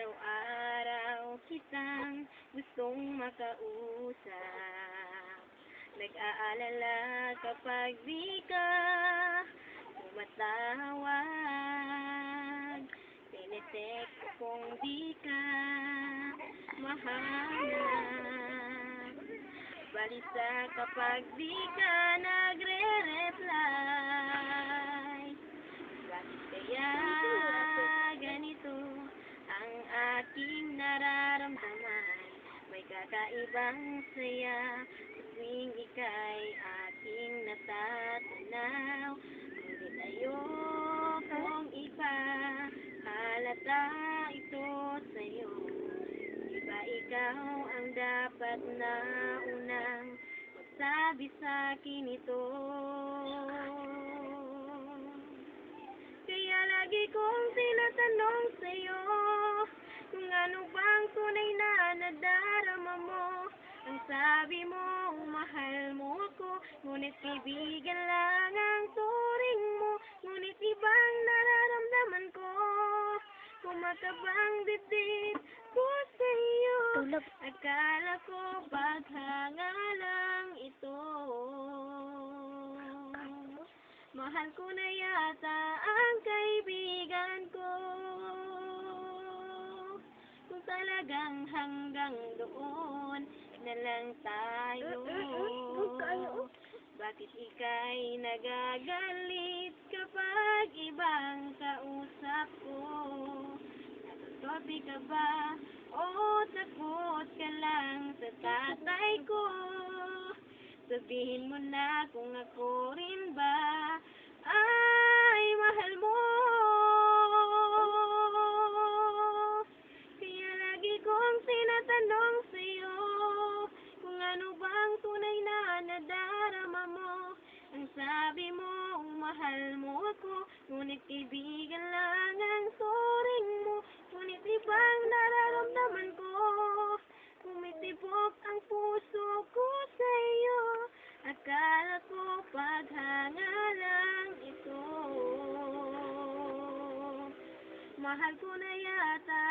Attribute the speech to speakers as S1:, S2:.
S1: Araw-araw kitang gustong makausap. Nag-aalala kapag di ka tumatawag. Tinitek kung di ka mahanap. Balisa kapag di ka nagre-reply. Bakit kaya ganito ang aking nararamdaman? May kakaibang saya tuwing ika'y aking natatanaw. Ngunit ayokong ipahalata ito sa'yo. Di ba ikaw ang dapat na unang magsabi sa'kin ito? Kaya lagi kong tinatanong sa'yo kung ano bang tunay na nadarama mo. Ang sabi mo, mahal mo ako, ngunit kaibigan lang ang turing mo. Ngunit ibang nararamdaman ko, kumakabang dibdib ko sa'yo. Akala ko paghanga lang ito. Mahal ko na yata ang kaibigan ko. Kung talagang hanggang doon na lang tayo. Bakit ika'y nagagalit kapag ibang kausap ko? Nagtotopi ka ba o takot ka lang sa tatay ko? Sabihin mo na kung ako rin ba ay mahal mo. Kaya lagi kong tinatanong sa'yo kung ano bang tunay na nadarama mo. Ang sabi mo, mahal mo ako, ngunit kaibigan lang ang turing mo. Ngunit ibang nararamdaman ko, kumitibok ang puso ko sa'yo. Akala ko paghanga lang ito. Mahal ko na yata